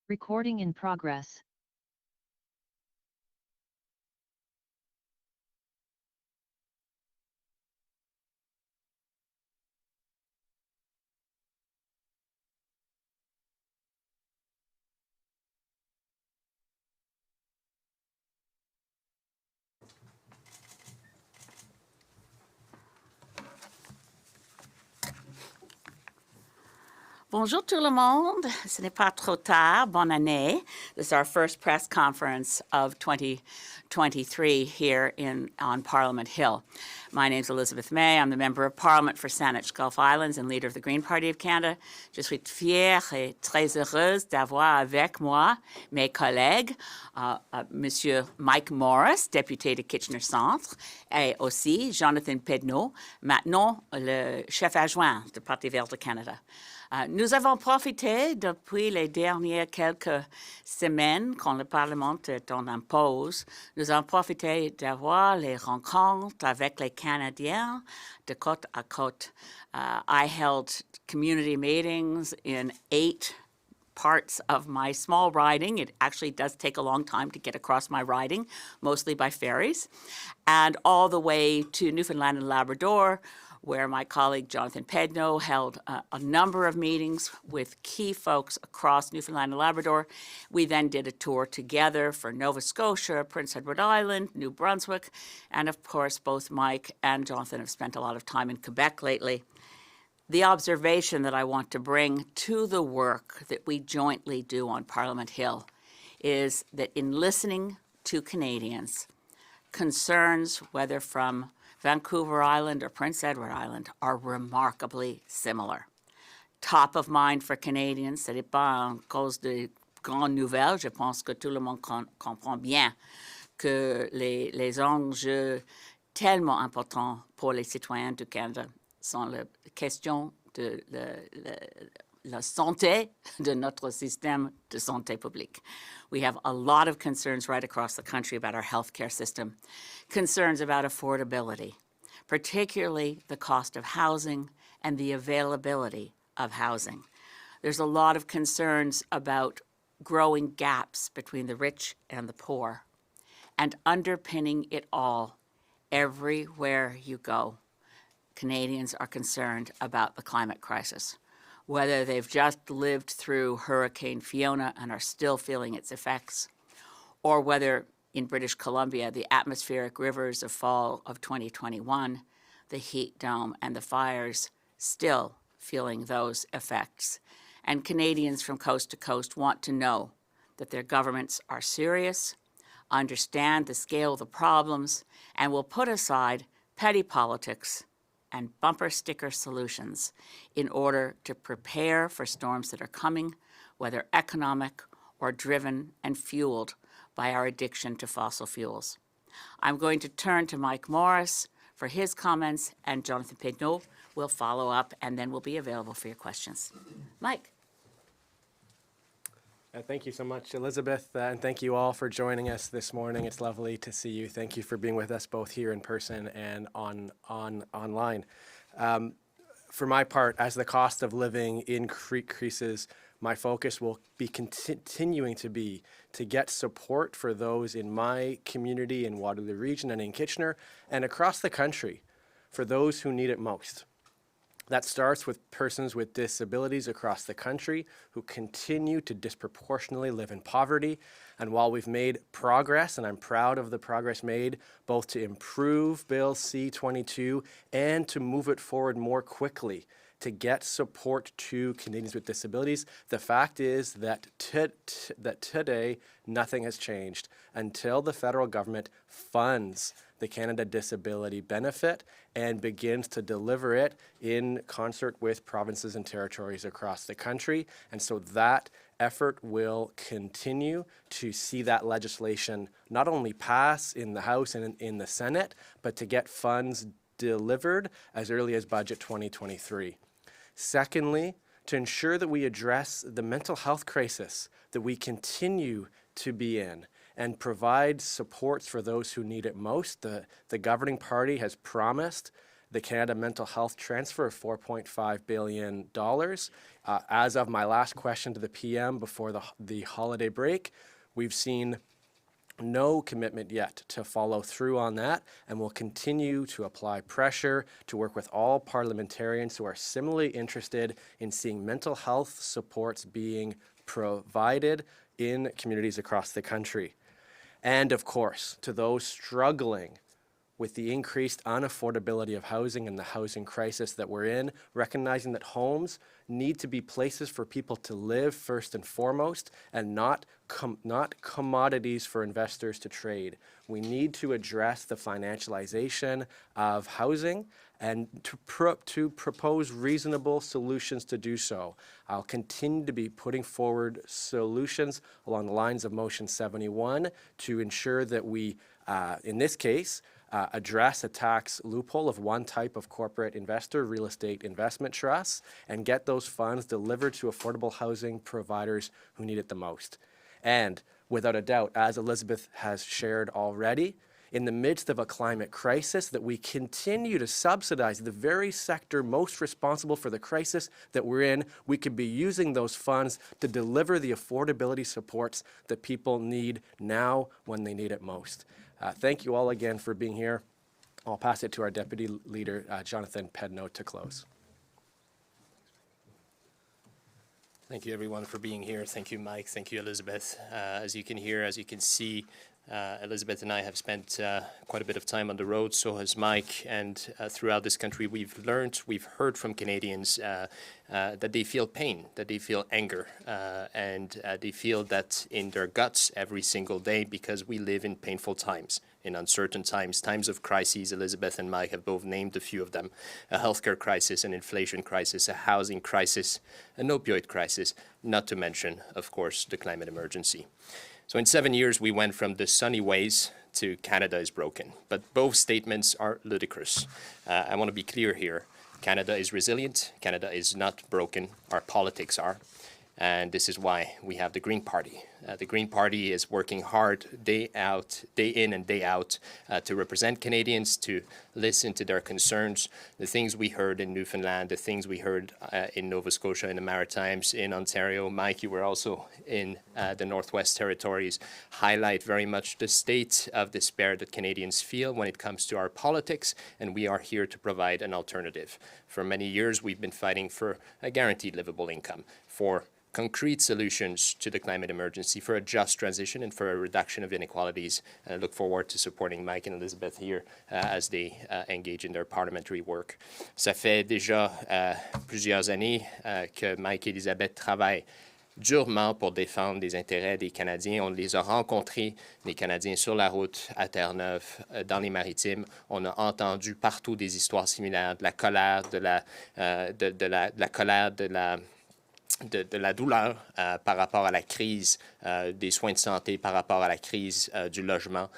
Recording in progress. Bonjour tout le monde. Ce n'est pas trop tard. Bonne année. This is our first press conference of 2023 here on Parliament Hill. My name is Elizabeth May. I'm the Member of Parliament for Saanich Gulf Islands and leader of the Green Party of Canada. Je suis fière et très heureuse d'avoir avec moi mes collègues, Monsieur Mike Morris, député de Kitchener Centre, et aussi Jonathan Pedneau, maintenant le chef adjoint du Parti vert du Canada. Nous avons profité depuis les dernières quelques semaines, quand le Parlement est en pause, nous avons profité d'avoir les rencontres avec les Canadiens de côte à côte. I held community meetings in 8 parts of my small riding. It actually does take a long time to get across my riding, mostly by ferries, and all the way to Newfoundland and Labrador, where my colleague Jonathan Pedneau held a number of meetings with key folks across Newfoundland and Labrador. We then did a tour together for Nova Scotia, Prince Edward Island, New Brunswick, and of course both Mike and Jonathan have spent a lot of time in Quebec lately. The observation that I want to bring to the work that we jointly do on Parliament Hill is that in listening to Canadians, concerns, whether from Vancouver Island or Prince Edward Island, are remarkably similar. Top of mind for Canadians, ce n'est pas en cause de grandes nouvelles. Je pense que tout le monde comprend bien que les enjeux tellement importants pour les citoyens du Canada sont la question de la santé de notre système de santé publique. We have a lot of concerns right across the country about our healthcare system, concerns about affordability, particularly the cost of housing and the availability of housing. There's a lot of concerns about growing gaps between the rich and the poor, and underpinning it all, everywhere you go, Canadians are concerned about the climate crisis, whether they've just lived through Hurricane Fiona and are still feeling its effects, or whether in British Columbia, the atmospheric rivers of fall of 2021, the heat dome and the fires still feeling those effects. And Canadians from coast to coast want to know that their governments are serious, understand the scale of the problems, and will put aside petty politics and bumper sticker solutions in order to prepare for storms that are coming, whether economic or driven and fueled by our addiction to fossil fuels. I'm going to turn to Mike Morris for his comments, and Jonathan Pedneau will follow up, and then we'll be available for your questions. Mike. Thank you so much, Elizabeth, and thank you all for joining us this morning. It's lovely to see you. Thank you for being with us both here in person and online. For my part, as the cost of living increases, my focus will be continuing to be to get support for those in my community in Waterloo Region and in Kitchener and across the country for those who need it most. That starts with persons with disabilities across the country who continue to disproportionately live in poverty. And while we've made progress, and I'm proud of the progress made, both to improve Bill C-22 and to move it forward more quickly to get support to Canadians with disabilities, the fact is that today nothing has changed until the federal government funds the Canada Disability Benefit and begins to deliver it in concert with provinces and territories across the country. And so that effort will continue to see that legislation not only pass in the House and in the Senate, but to get funds delivered as early as budget 2023. Secondly, to ensure that we address the mental health crisis that we continue to be in and provide supports for those who need it most. The governing party has promised the Canada Mental Health Transfer of $4.5 billion. As of my last question to the PM before the holiday break, we've seen no commitment yet to follow through on that, and we'll continue to apply pressure to work with all parliamentarians who are similarly interested in seeing mental health supports being provided in communities across the country. And of course, to those struggling with the increased unaffordability of housing and the housing crisis that we're in, recognizing that homes need to be places for people to live first and foremost, and not commodities for investors to trade. We need to address the financialization of housing and to propose reasonable solutions to do so. I'll continue to be putting forward solutions along the lines of Motion 71 to ensure that we, in this case, address a tax loophole of one type of corporate investor, real estate investment trusts, and get those funds delivered to affordable housing providers who need it the most. And without a doubt, as Elizabeth has shared already, in the midst of a climate crisis, that we continue to subsidize the very sector most responsible for the crisis that we're in. We could be using those funds to deliver the affordability supports that people need now when they need it most. Thank you all again for being here. I'll pass it to our Deputy Leader, Jonathan Pedneau, to close. Thank you, everyone, for being here. Thank you, Mike. Thank you, Elizabeth. As you can hear, as you can see, Elizabeth and I have spent quite a bit of time on the road, so has Mike, and throughout this country we've heard from Canadians that they feel pain, that they feel anger, and they feel that in their guts every single day, because we live in painful times, in uncertain times, times of crises. Elizabeth and Mike have both named a few of them: a healthcare crisis, an inflation crisis, a housing crisis, an opioid crisis, not to mention, of course, the climate emergency. So in 7 years, we went from the sunny ways to Canada is broken. But both statements are ludicrous. I want to be clear here. Canada is resilient. Canada is not broken. Our politics are. And this is why we have the Green Party. The Green Party is working hard day in and day out to represent Canadians, to listen to their concerns. The things we heard in Newfoundland, the things we heard in Nova Scotia, in the Maritimes, in Ontario. Mike, you were also in the Northwest Territories, highlight very much the state of despair that Canadians feel when it comes to our politics, and we are here to provide an alternative. For many years, we've been fighting for a guaranteed livable income, for concrete solutions to the climate emergency, for a just transition and for a reduction of inequalities. And I look forward to supporting Mike and Elizabeth here as they engage in their parliamentary work. Ça fait déjà plusieurs années que Mike et Elizabeth travaillent durement pour défendre les intérêts des Canadiens. On les a rencontrés, les Canadiens, sur la route à Terre-Neuve, dans les Maritimes. On a entendu partout des histoires similaires, de la colère, de la colère, de la douleur par rapport à la crise des soins de santé, par rapport à la crise du logement.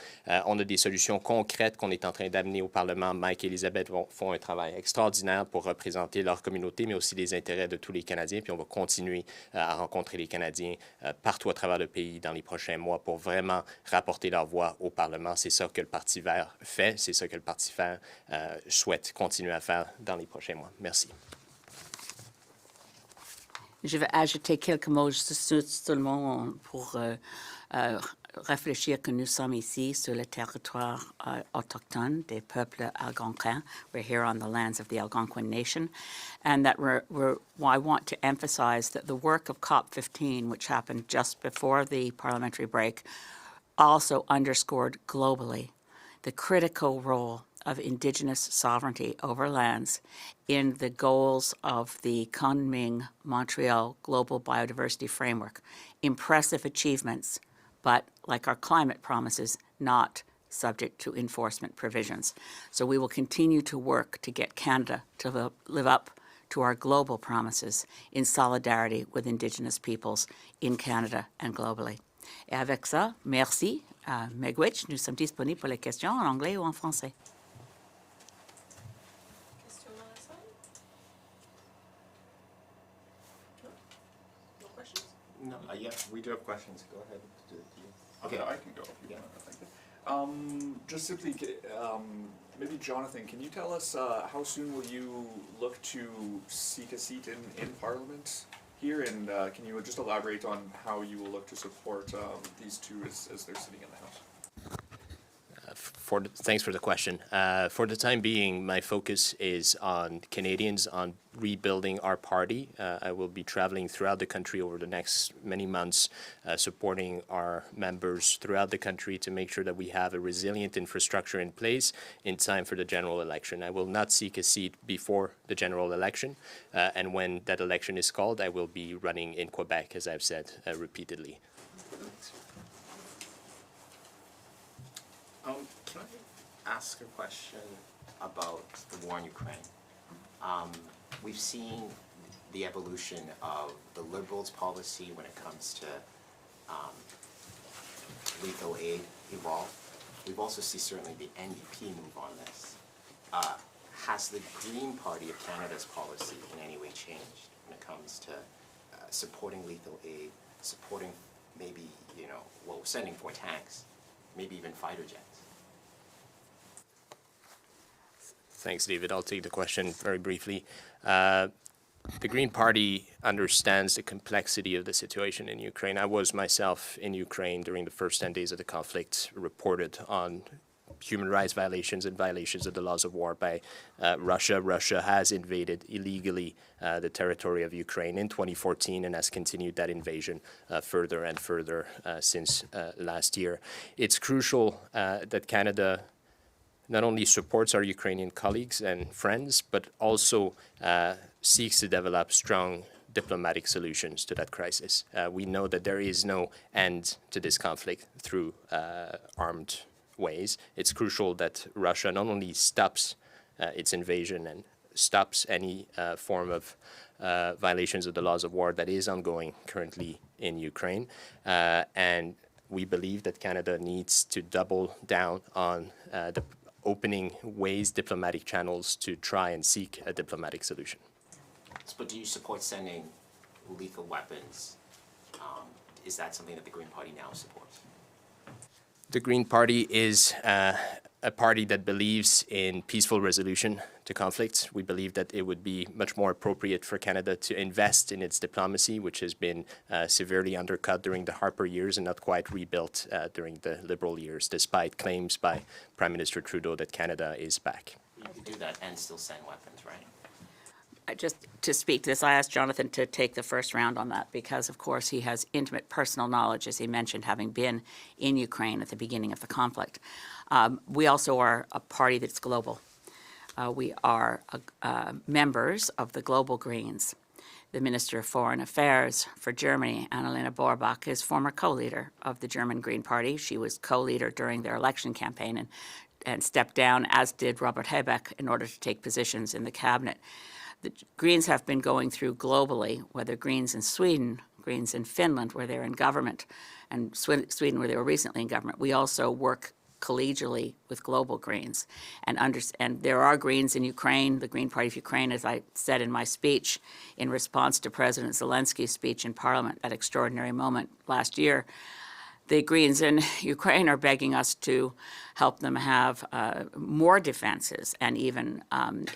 On a des solutions concrètes qu'on est en train d'amener au Parlement. Mike et Elizabeth font un travail extraordinaire pour représenter leur communauté, mais aussi les intérêts de tous les Canadiens. Puis on va continuer à rencontrer les Canadiens partout à travers le pays dans les prochains mois pour vraiment rapporter leur voix au Parlement. C'est ça que le Parti vert fait. C'est ça que le Parti vert souhaite continuer à faire dans les prochains mois. Merci. Je vais ajouter quelques mots seulement pour réfléchir que nous sommes ici sur le territoire autochtone des peuples algonquins. We're here on the lands of the Algonquin Nation, and that I want to emphasize that the work of COP15, which happened just before the parliamentary break, also underscored globally the critical role of Indigenous sovereignty over lands in the goals of the Kunming Montreal Global Biodiversity Framework. Impressive achievements, but like our climate promises, not subject to enforcement provisions. So we will continue to work to get Canada to live up to our global promises in solidarity with Indigenous peoples in Canada and globally. Et avec ça, merci. Megwitch, nous sommes disponibles pour les questions en anglais ou en français. No, yeah, we do have questions. Go ahead. Okay, I can go if you want. Just simply, Maybe Jonathan, can you tell us how soon will you look to seek a seat in Parliament here, and can you just elaborate on how you will look to support these two as they're sitting in the House? Thanks for the question. For the time being, my focus is on Canadians, on rebuilding our party. I will be traveling throughout the country over the next many months, supporting our members throughout the country to make sure that we have a resilient infrastructure in place in time for the general election. I will not seek a seat before the general election, and when that election is called, I will be running in Quebec, as I've said repeatedly. Can I ask a question about the war in Ukraine? We've seen the evolution of the Liberals' policy when it comes to lethal aid evolve. We've also seen certainly the NDP move on this. Has the Green Party of Canada's policy in any way changed when it comes to supporting lethal aid, supporting maybe, sending 4 tanks, maybe even fighter jets? Thanks, David. I'll take the question very briefly. The Green Party understands the complexity of the situation in Ukraine. I was myself in Ukraine during the first 10 days of the conflict, reported on human rights violations and violations of the laws of war by Russia. Russia has invaded illegally the territory of Ukraine in 2014 and has continued that invasion further and further since last year. It's crucial that Canada not only supports our Ukrainian colleagues and friends, but also seeks to develop strong diplomatic solutions to that crisis. We know that there is no end to this conflict through armed ways. It's crucial that Russia not only stops its invasion and stops any form of violations of the laws of war that is ongoing currently in Ukraine, and we believe that Canada needs to double down on the opening ways, diplomatic channels to try and seek a diplomatic solution. But do you support sending lethal weapons? Is that something that the Green Party now supports? The Green Party is a party that believes in peaceful resolution to conflicts. We believe that it would be much more appropriate for Canada to invest in its diplomacy, which has been severely undercut during the Harper years and not quite rebuilt during the Liberal years, despite claims by Prime Minister Trudeau that Canada is back. You could do that and still send weapons, right? Just to speak to this, I asked Jonathan to take the first round on that because, of course, he has intimate personal knowledge, as he mentioned, having been in Ukraine at the beginning of the conflict. We also are a party that's global. We are members of the Global Greens. The Minister of Foreign Affairs for Germany, Annalena Baerbock, is former co-leader of the German Green Party. She was co-leader during their election campaign and stepped down, as did Robert Habeck, in order to take positions in the cabinet. The Greens have been going through globally, whether Greens in Sweden, Greens in Finland, where they're in government, and Sweden, where they were recently in government. We also work collegially with global Greens. And there are Greens in Ukraine, the Green Party of Ukraine, as I said in my speech, in response to President Zelensky's speech in Parliament, that extraordinary moment last year. The Greens in Ukraine are begging us to help them have more defenses and even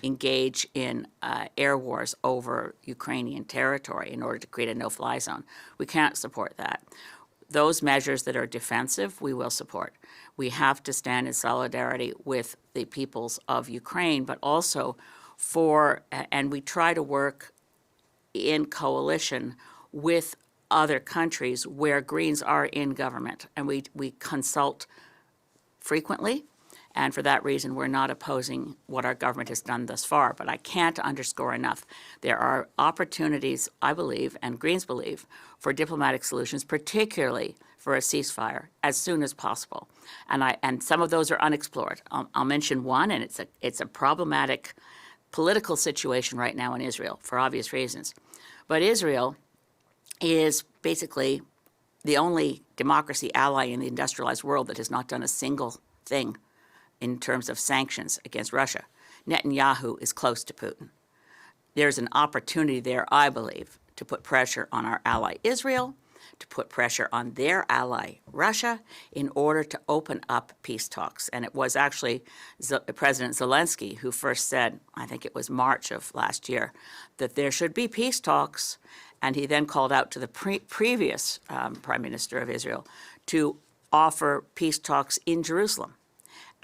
engage in air wars over Ukrainian territory in order to create a no-fly zone. We can't support that. Those measures that are defensive, we will support. We have to stand in solidarity with the peoples of Ukraine, but also and we try to work in coalition with other countries where Greens are in government, and we consult frequently, and for that reason we're not opposing what our government has done thus far. But I can't underscore enough, there are opportunities, I believe, and Greens believe, for diplomatic solutions, particularly for a ceasefire, as soon as possible. And some of those are unexplored. I'll mention one, and it's a problematic political situation right now in Israel, for obvious reasons. But Israel is basically the only democracy ally in the industrialized world that has not done a single thing in terms of sanctions against Russia. Netanyahu is close to Putin. There's an opportunity there, I believe, to put pressure on our ally Israel to put pressure on their ally, Russia, in order to open up peace talks. And it was actually President Zelensky who first said, I think it was March of last year, that there should be peace talks. And he then called out to the previous Prime Minister of Israel to offer peace talks in Jerusalem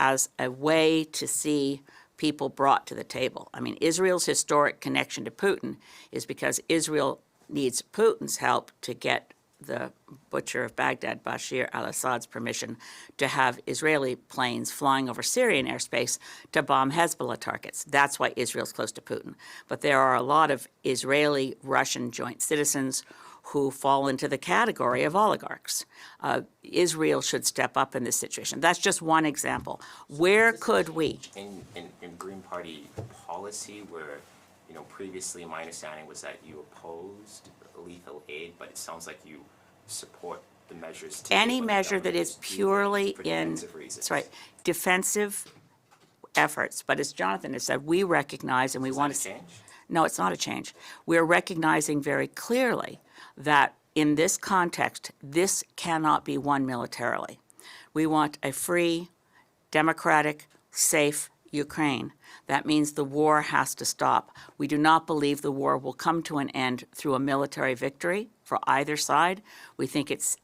as a way to see people brought to the table. I mean, Israel's historic connection to Putin is because Israel needs Putin's help to get the butcher of Baghdad, Bashar al-Assad's permission to have Israeli planes flying over Syrian airspace to bomb Hezbollah targets. That's why Israel's close to Putin. But there are a lot of Israeli-Russian joint citizens who fall into the category of oligarchs. Israel should step up in this situation. That's just one example. Where could we? In Green Party policy, where, you know, previously my understanding was that you opposed lethal aid, but it sounds like you support the measures taken Any by the measure that government is to- purely for in, defensive reasons. that's right, defensive efforts. But as Jonathan has said, we recognize and we Is want that to. a change? No, it's not a change. We're recognizing very clearly that in this context, this cannot be won militarily. We want a free, democratic, safe Ukraine. That means the war has to stop. We do not believe the war will come to an end through a military victory for either side. We think it's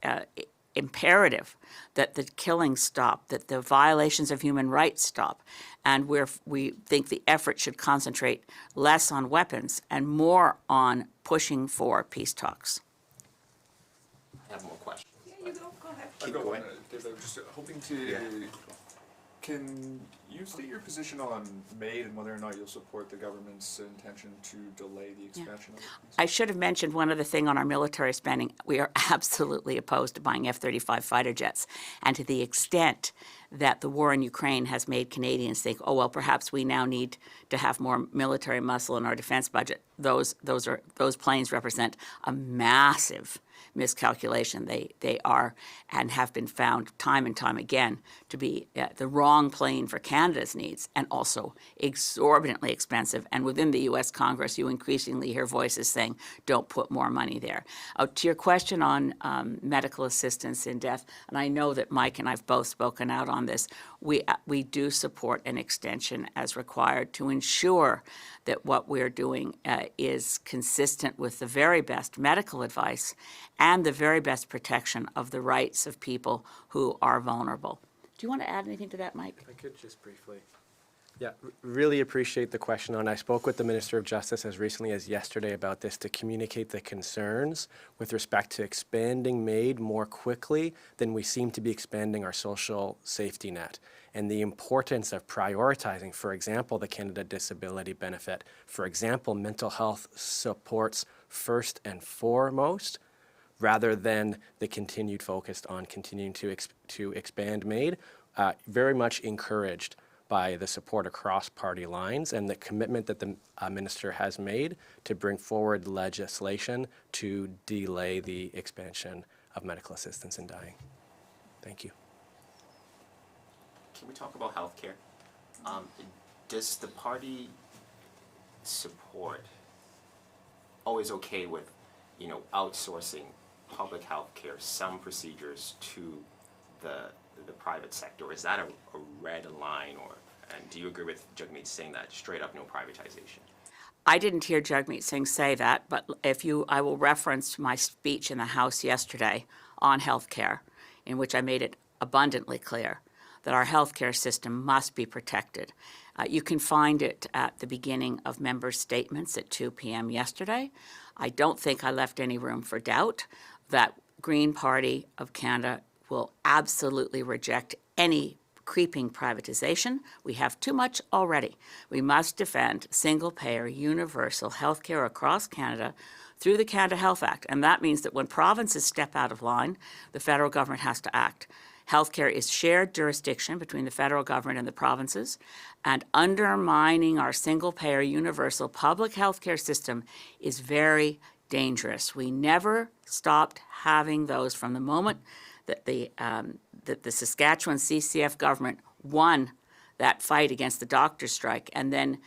imperative that the killings stop, that the violations of human rights stop, and we think the effort should concentrate less on weapons and more on pushing for peace talks. I have more questions. I've Keep got one, going. David, I'm just hoping to, Yeah. can you state your position on MAID and whether or not you'll support the government's intention to delay the expansion of it? I should have mentioned one other thing on our military spending. We are absolutely opposed to buying F-35 fighter jets. And to the extent that the war in Ukraine has made Canadians think, oh, well, perhaps we now need to have more military muscle in our defense budget, those planes represent a massive miscalculation. They are and have been found time and time again to be the wrong plane for Canada's needs and also exorbitantly expensive. And within the U.S. Congress, you increasingly hear voices saying, don't put more money there. To your question on medical assistance in death, and I know that Mike and I've both spoken out on this, we do support an extension as required to ensure that what we're doing is consistent with the very best medical advice and the very best protection of the rights of people who are vulnerable. Do you want to add anything to that, Mike? I could just briefly. Yeah, really appreciate the question. And I spoke with the Minister of Justice as recently as yesterday about this to communicate the concerns with respect to expanding MAID more quickly than we seem to be expanding our social safety net, and the importance of prioritizing, for example, the Canada Disability Benefit, for example, mental health supports first and foremost, rather than the continued focus on continuing to expand MAID. Very much encouraged by the support across party lines and the commitment that the minister has made to bring forward legislation to delay the expansion of medical assistance in dying. Thank you. Can we talk about healthcare? Does the party support, always okay with, you know, outsourcing public healthcare, some procedures to the private sector? Is that a red line, and do you agree with Jagmeet saying that straight up no privatization? I didn't hear Jagmeet Singh say that, but I will reference my speech in the House yesterday on health care, in which I made it abundantly clear that our healthcare system must be protected. You can find it at the beginning of members' statements at 2 p.m. yesterday. I don't think I left any room for doubt that Green Party of Canada will absolutely reject any creeping privatization. We have too much already. We must defend single-payer, universal health care across Canada through the Canada Health Act. And that means that when provinces step out of line, the federal government has to act. Healthcare is shared jurisdiction between the federal government and the provinces, and undermining our single-payer, universal public healthcare system is very dangerous. We never stopped having those from the moment that the Saskatchewan CCF government won that fight against the doctor's strike, and then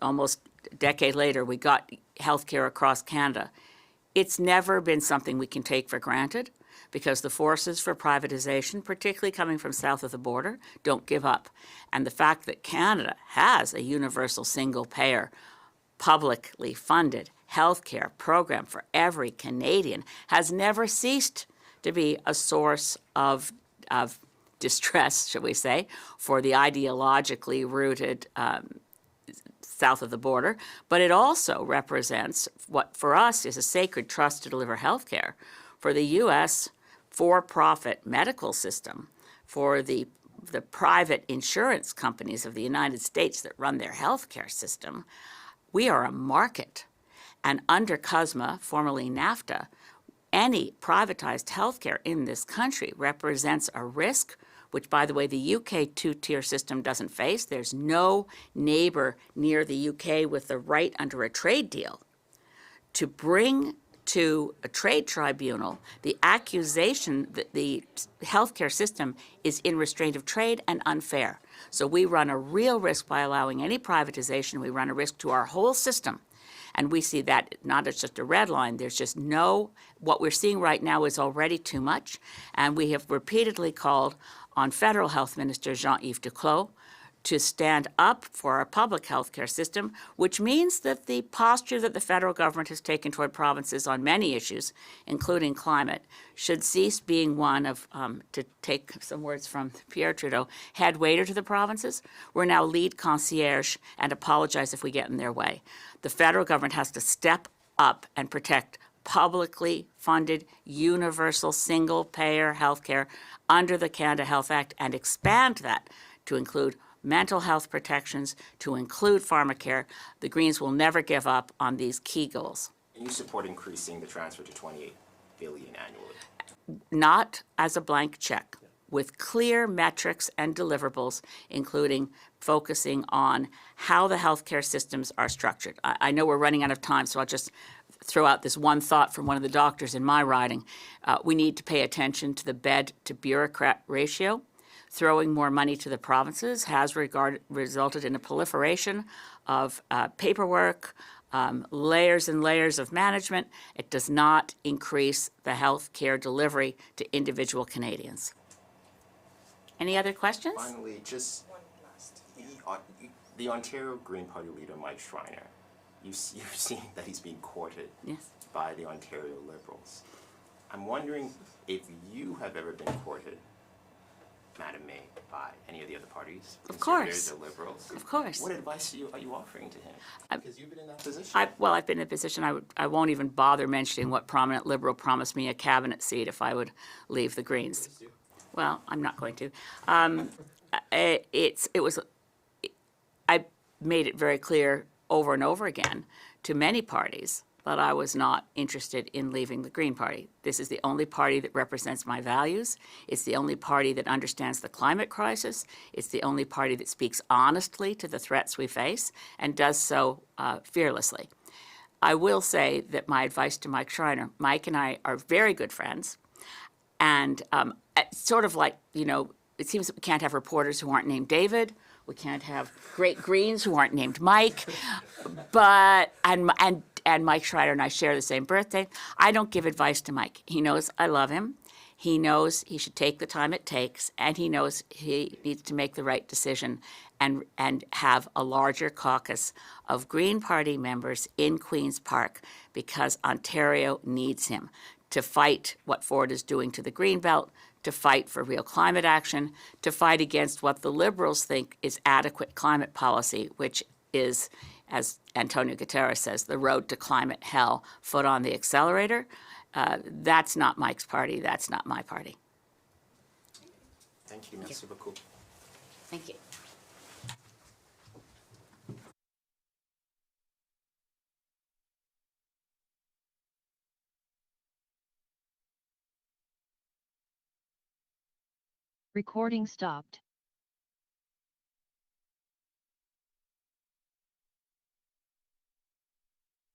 almost a decade later we got healthcare across Canada. It's never been something we can take for granted because the forces for privatization, particularly coming from south of the border, don't give up. And the fact that Canada has a universal single-payer, publicly funded healthcare program for every Canadian has never ceased to be a source of distress, shall we say, for the ideologically rooted south of the border, but it also represents what for us is a sacred trust to deliver health care. For the U.S. for-profit medical system, for the private insurance companies of the United States that run their health care system, we are a market. And under CUSMA, formerly NAFTA, any privatized health care in this country represents a risk, which, by the way, the UK two-tier system doesn't face. There's no neighbor near the UK with the right under a trade deal to bring to a trade tribunal the accusation that the healthcare system is in restraint of trade and unfair. So we run a real risk by allowing any privatization. We run a risk to our whole system. And we see that not as just a red line. There's just what we're seeing right now is already too much. And we have repeatedly called on Federal Health Minister Jean-Yves Duclos to stand up for our public health care system, which means that the posture that the federal government has taken toward provinces on many issues, including climate, should cease being one of, to take some words from Pierre Trudeau, head waiter to the provinces. We're now lead concierge and apologize if we get in their way. The federal government has to step up and protect publicly funded, universal, single-payer health care under the Canada Health Act and expand that to include mental health protections, to include pharmacare. The Greens will never give up on these key goals. And you support increasing the transfer to $28 billion annually? Not as a blank check, with clear metrics and deliverables, including focusing on how the healthcare systems are structured. I know we're running out of time, so I'll just throw out this one thought from one of the doctors in my riding. We need to pay attention to the bed-to-bureaucrat ratio. Throwing more money to the provinces has resulted in a proliferation of paperwork, layers and layers of management. It does not increase the health care delivery to individual Canadians. Any other questions? Finally, just the Ontario Green Party leader, Mike Schreiner, you've seen that he's being courted Yes. by the Ontario Liberals. I'm wondering if you have ever been courted, Madam May, by any of the other parties? Of course. The Liberals? Of course. What advice are you offering to him? Because you've been in that position. I've been in a position, I won't even bother mentioning what prominent Liberal promised me a cabinet seat if I would leave the Greens. Well, I'm not going to. I made it very clear over and over again to many parties that I was not interested in leaving the Green Party. This is the only party that represents my values. It's the only party that understands the climate crisis. It's the only party that speaks honestly to the threats we face and does so fearlessly. I will say that my advice to Mike Schreiner, Mike and I are very good friends, and sort of like, it seems that we can't have reporters who aren't named David. We can't have great Greens who aren't named Mike. And Mike Schreiner and I share the same birthday. I don't give advice to Mike. He knows I love him. He knows he should take the time it takes, and he knows he needs to make the right decision and have a larger caucus of Green Party members in Queen's Park because Ontario needs him to fight what Ford is doing to the Greenbelt, to fight for real climate action, to fight against what the Liberals think is adequate climate policy, which is, as Antonio Guterres says, the road to climate hell, foot on the accelerator. That's not Mike's party. That's not my party. Thank you. Merci beaucoup. Thank you. Recording stopped.